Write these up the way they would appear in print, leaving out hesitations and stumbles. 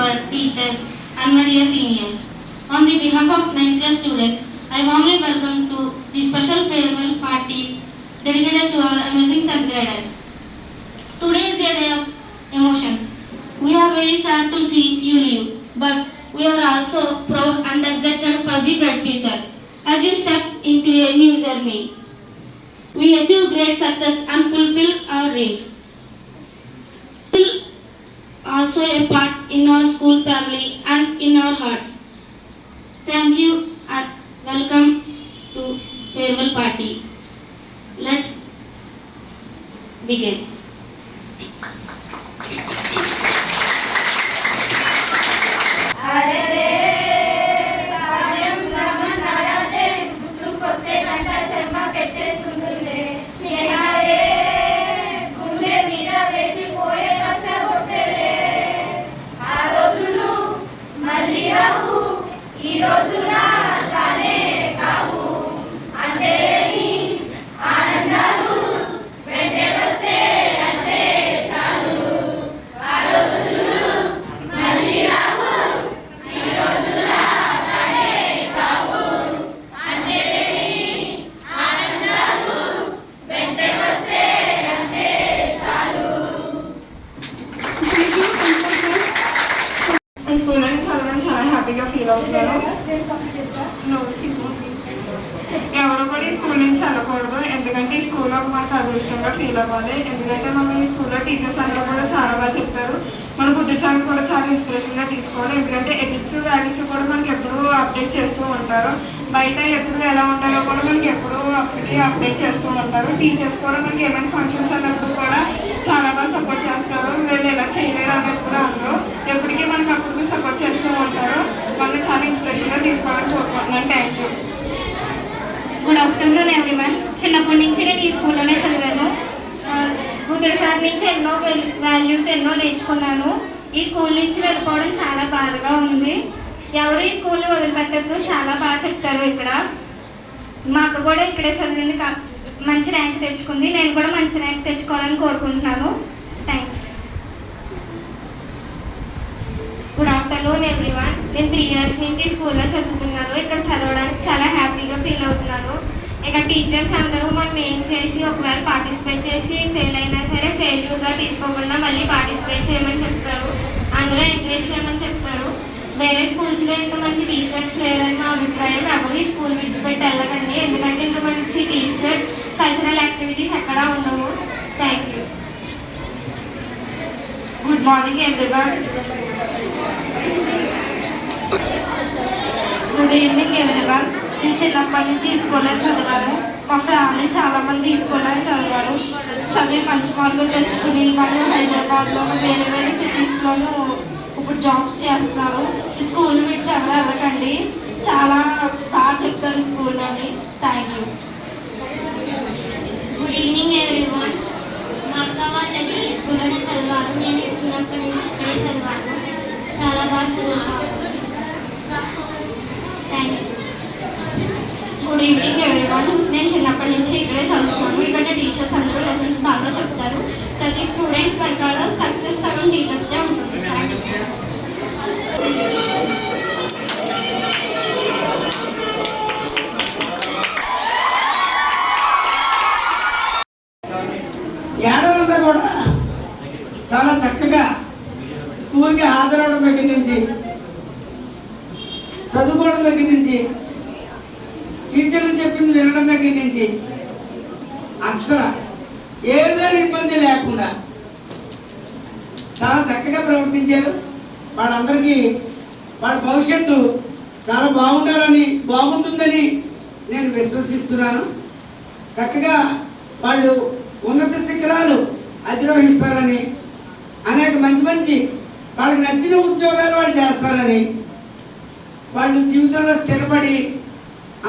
principal, teachers, and my dear seniors. On the behalf of 9th class students, I warmly welcome to the special farewell party dedicated to our amazing 10th graders. Today is a day of emotions. We are very sad to see you leave, but we are also proud and excited for the bright future. As you step into a new journey, we achieve great success and fulfill our dreams. Also a part in our school family and in our hearts. Thank you and welcome to farewell party. Let's begin. హ్యాపీగా feel అవుతున్నాను. ఎవరు కూడా ఈ school నుంచి వెళ్ళకూడదు, ఎందుకంటే ఈ స్కూల్లో మనకు అదృష్టంగా ఫీల్ అవ్వాలి. ఎందుకంటే మనం ఈ స్కూల్లో టీచర్స్ అందరూ కూడా చాలా బాగా చెప్తారు. మన బుద్ధి సార్ కూడా చాలా ఇన్స్పిరేషన్గా తీసుకోవాలి. ఎందుకంటే ఎథిక్స్ వాల్యూస్ కూడా మనకి ఎప్పుడూ అప్డేట్ చేస్తూ ఉంటారు. బయట ఎప్పుడు ఎలా ఉంటారో కూడా మనకి ఎప్పుడూ అప్పటికి అప్డేట్ చేస్తూ ఉంటారు. టీచర్స్ కూడా మనకి ఏమైనా ఫంక్షన్స్ అన్నప్పుడు కూడా చాలా బాగా సపోర్ట్ చేస్తారు. వీళ్ళు ఎలా చేయలేరు అనేది కూడా అందరూ ఎప్పటికీ మనకి అప్పుడు సపోర్ట్ చేస్తూ ఉంటారు. మనకి చాలా ఇన్స్పిరేషన్గా తీసుకోవాలని కోరుకుంటున్నాను. Thank you. Good afternoon everyone. చిన్నప్పటి నుంచి నేను ఈ స్కూల్లోనే చదివాను. బుద్ధుడి సార్ నుంచి ఎన్నో వాల్యూస్ ఎన్నో నేర్చుకున్నాను. ఈ స్కూల్ నుంచి వెళ్ళిపోవడం చాలా బాధగా ఉంది. ఎవరు ఈ స్కూల్ని వదిలిపెట్టద్దు, చాలా బాగా చెప్తారు ఇక్కడ. మా అక్క కూడా ఇక్కడే చదివింది, మంచి ర్యాంక్ తెచ్చుకుంది. నేను కూడా మంచి ర్యాంక్ తెచ్చుకోవాలని కోరుకుంటున్నాను. థ్యాంక్స్. Good afternoon everyone. నేను 3 years నుంచి స్కూల్లో చదువుతున్నాను. ఇక్కడ చదవడానికి చాలా హ్యాపీగా ఫీల్ అవుతున్నాను. ఇక టీచర్స్ అందరూ మనం ఏం చేసి ఒకవేళ పార్టిసిపేట్ చేసి ఫెయిల్ అయినా సరే ఫెయిల్యూర్గా తీసుకోకుండా మళ్ళీ పార్టిసిపేట్ చేయమని చెప్తారు. అందులో ఎంకరేజ్ చేయమని చెప్తారు. వేరే స్కూల్స్లో ఇంత మంచి టీచర్స్ లేరని నా అభిప్రాయం. ఎవరు ఈ స్కూల్ విడిచిపెట్టి వెళ్ళకండి, ఎందుకంటే ఇంత మంచి టీచర్స్ కల్చరల్ యాక్టివిటీస్ ఎక్కడా ఉండవు. Thank you. Good morning everyone. Good evening everyone. నేను చిన్నప్పటి నుంచి ఈ స్కూల్లో చదివాను. మా ఫ్యామిలీ చాలామంది ఈ స్కూల్లో చదివారు. చదివి మంచి మార్కులు తెచ్చుకుని వాళ్ళు హైదరాబాద్లోను వేరే వేరే సిటీస్లోనూ ఇప్పుడు జాబ్స్ చేస్తున్నారు. ఈ స్కూల్ విడిచి ఎవరు వెళ్ళకండి, చాలా బాగా చెప్తారు స్కూల్లోని. Thank you. Good evening everyone. మా అక్క వాళ్ళని ఈ స్కూల్లోనే చదివాను. నేను చిన్నప్పటి నుంచి ఇక్కడే చదివాను. చాలా బాగా చదువుతాను. Thank you. Good evening everyone. నేను చిన్నప్పటి నుంచి ఇక్కడే చదువుతాను. ఇక్కడ టీచర్స్ అందరూ లెసన్స్ బాగా చెప్తారు. ప్రతి స్టూడెంట్స్ వెనకాల సక్సెస్ సగం టీచర్స్దే ఉంటుంది. ఏడాదంతా కూడా చాలా చక్కగా స్కూల్కి హాజరవడం దగ్గర నుంచి, చదువుకోవడం దగ్గర నుంచి, టీచర్లు చెప్పింది వినడం దగ్గర నుంచి అసలు ఏదైనా ఇబ్బంది లేకుండా చాలా చక్కగా ప్రవర్తించారు. వాళ్ళందరికీ వాళ్ళ భవిష్యత్తు చాలా బాగుంటుందని నేను విశ్వసిస్తున్నాను. చక్కగా వాళ్ళు ఉన్నత శిఖరాలు అధిరోహిస్తారని, అనేక మంచి వాళ్ళకి నచ్చిన ఉద్యోగాలు వాళ్ళు చేస్తారని, వాళ్ళు జీవితంలో స్థిరపడి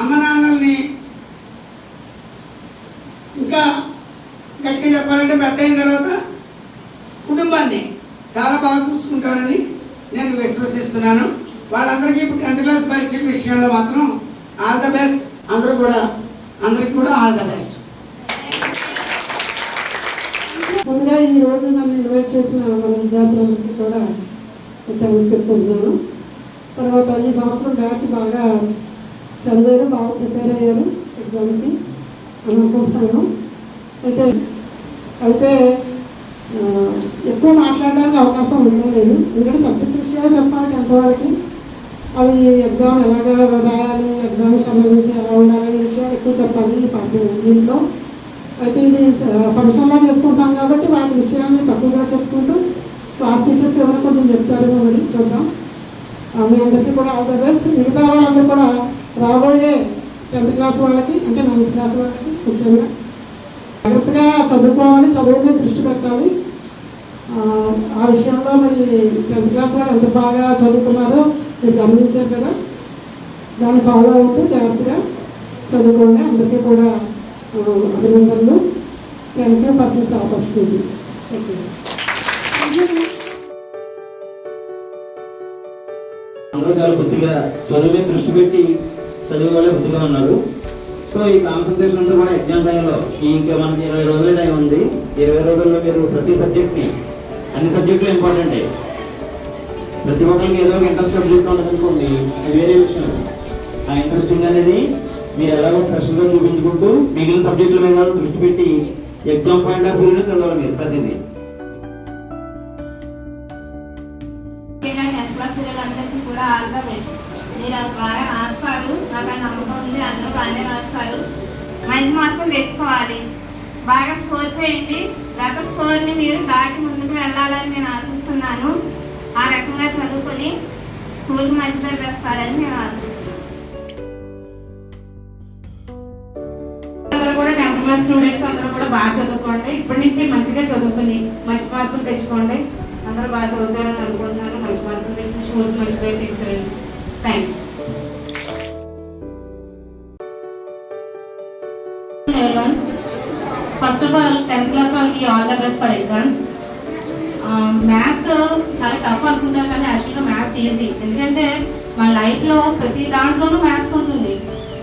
అమ్మ నాన్నల్ని ఇంకా గట్టిగా చెప్పాలంటే పెద్ద అయిన తర్వాత కుటుంబాన్ని చాలా బాగా చూసుకుంటారని నేను విశ్వసిస్తున్నాను. వాళ్ళందరికీ ఇప్పుడు 10th క్లాస్ పరీక్ష విషయంలో మాత్రం ఆల్ ద బెస్ట్. అందరికీ కూడా ఆల్ ద బెస్ట్. ముందుగా ఈ రోజు నన్ను ఇన్వైట్ చేసిన మన విద్యార్థులందరికీ కూడా థ్యాంక్స్ చెప్పుకుంటున్నాను. తర్వాత ఈ సంవత్సరం బ్యాచ్ బాగా చదివారు, బాగా ప్రిపేర్ అయ్యారు ఎగ్జామ్కి అని అనుకుంటున్నాను. అయితే ఎక్కువ మాట్లాడడానికి అవకాశం ఉండలేదు, ఎందుకంటే సబ్జెక్ట్ విషయాలు చెప్పాలి టెన్త్ వాళ్ళకి. అవి ఎగ్జామ్ ఎలాగ రాయాలి, ఎగ్జామ్కి సంబంధించి ఎలా ఉండాలనే విషయాలు ఎక్కువ చెప్పాలి ఈ పార్టీ దీంట్లో. అయితే ఇది ఫంక్షన్లో చేసుకుంటాం కాబట్టి వాటి విషయాన్ని తక్కువగా చెప్పుకుంటూ క్లాస్ టీచర్స్ ఎవరైనా కొంచెం చెప్తారేమో మరి చూద్దాం. మీ అందరికీ కూడా ఆల్ ద బెస్ట్. మిగతా వాళ్ళందరూ కూడా రాబోయే 10th క్లాస్ వాళ్ళకి, అంటే 9th క్లాస్ వాళ్ళకి ముఖ్యంగా జాగ్రత్తగా చదువుకోవాలి, చదువు మీద దృష్టి పెట్టాలి. ఆ విషయంలో మరి 10th క్లాస్ వాళ్ళు ఎంత బాగా చదువుకున్నారో మీరు గమనించారు కదా, దాన్ని ఫాలో అవుతూ జాగ్రత్తగా చదువుకోండి. అందరికీ కూడా అభినందనలు. Thank you for this opportunity. అందరూ చాలా బుద్ధిగా చదువు మీద దృష్టి పెట్టి చదువు వాళ్ళే బుద్ధిగా ఉన్నారు. సో ఈ కాన్సన్ట్రేషన్ అంతా కూడా ఎగ్జామ్ టైంలో ఇంకా మనకి 20 రోజుల టైం ఉంది. 20 రోజుల్లో మీరు ప్రతి సబ్జెక్ట్ని, అన్ని సబ్జెక్టులు ఇంపార్టెంటే, ప్రతి ఒక్కరికి ఏదో ఒక ఇంట్రెస్ట్ సబ్జెక్ట్ ఉంటుంది అనుకోండి, అది వేరే విషయం. ఆ ఇంట్రెస్టింగ్ అనేది మీరు ఎలాగో స్పెషల్గా చూపించుకుంటూ మిగిలిన సబ్జెక్టుల మీద దృష్టి పెట్టి ఎగ్జామ్ పాయింట్ ఆఫ్ వ్యూలో చదవాలి మీరు ప్రతిదీ. 10th క్లాస్ పిల్లలందరికీ కూడా ఆల్ ద బెస్ట్. మీరు బాగా రాస్తారు, నాకు ఆ నమ్మకం ఉంది. అందరూ బాగానే రాస్తారు, మంచి మార్కులు తెచ్చుకోవాలి, బాగా స్కోర్ చేయండి. గత స్కోర్ని మీరు దాటి ముందుకు వెళ్ళాలని నేను ఆశిస్తున్నాను. ఆ రకంగా చదువుకొని స్కూల్కి మంచి పేరు తెస్తారని నేను ఆశిస్తున్నాను. అందరూ కూడా 10th క్లాస్ స్టూడెంట్స్ అందరూ కూడా బాగా చదువుకోండి. ఇప్పటి నుంచి మంచిగా చదువుకుని మంచి మార్కులు తెచ్చుకోండి. అందరూ బాగా చదువుతారని అనుకుంటున్నాను. మంచి మార్కులు తెచ్చుకుని స్కూల్కి మంచి పేరు తీసుకురండి. Thank you. First of all 10th class వాళ్ళకి all the best for exams. Maths చాలా టఫ్ అనుకుంటారు, కానీ యాక్చువల్గా మ్యాథ్స్ ఈజీ. ఎందుకంటే మన లైఫ్లో ప్రతి దాంట్లోనూ మ్యాథ్స్ ఉంటుంది,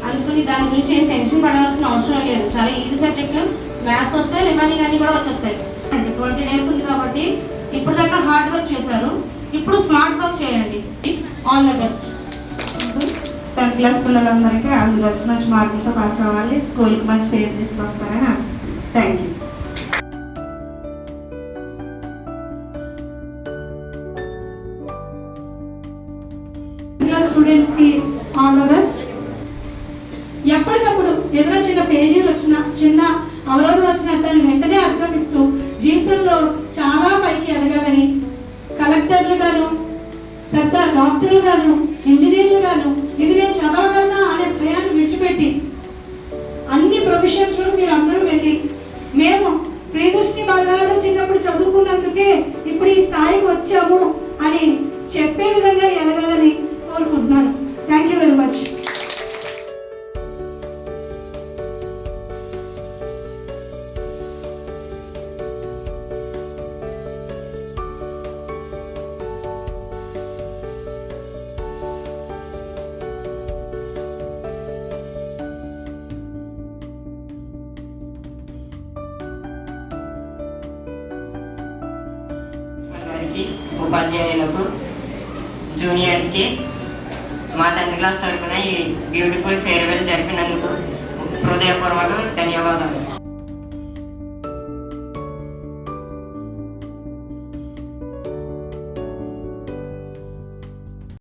అందుకని దాని గురించి ఏం టెన్షన్ పడాల్సిన అవసరం లేదు. చాలా ఈజీ సబ్జెక్ట్. మ్యాథ్స్ వస్తే రిమైనింగ్ అన్నీ కూడా వచ్చేస్తాయి. 20 days ఉంది కాబట్టి ఇప్పుడు దాకా హార్డ్ వర్క్ చేశారు, ఇప్పుడు స్మార్ట్ వర్క్ చేయండి. All the best. 10th class పిల్లలందరికీ ఆల్ ది బెస్ట్. మంచి మార్కులతో పాస్ అవ్వాలి, స్కూల్కి మంచి పేరు తీసుకొస్తారని ఆశిస్తున్నాను. Thank you. స్టూడెంట్స్కి ఆల్ ద బెస్ట్. ఎప్పటికప్పుడు ఏదైనా చిన్న ఫెయిల్యూర్ వచ్చినా, చిన్న అవరోధం వచ్చినా దాన్ని వెంటనే అధిగమిస్తూ జీవితంలో చాలా పైకి ఎదగాలని, కలెక్టర్లు గాను, పెద్ద డాక్టర్లు గాను, ఇంజనీర్లు గాను, ఇది నేను చదవగలనా అనే భయాన్ని విడిచిపెట్టి అన్ని ప్రొఫెషన్స్లో మీరు అందరూ వెళ్ళి, మేము ప్రియదర్శిని బాలరాజు చిన్నప్పుడు చదువుకున్నందుకే ఇప్పుడు ఈ స్థాయికి వచ్చాము అని చెప్పే విధంగా ఎదగాలని కోరుకుంటున్నాను. Thank you very much. ఉపాధ్యాయులకు, జూనియర్స్కి మా 10th క్లాస్ తరఫున ఈ బ్యూటిఫుల్ ఫేర్వెల్ జరిపినందుకు హృదయపూర్వక ధన్యవాదాలు.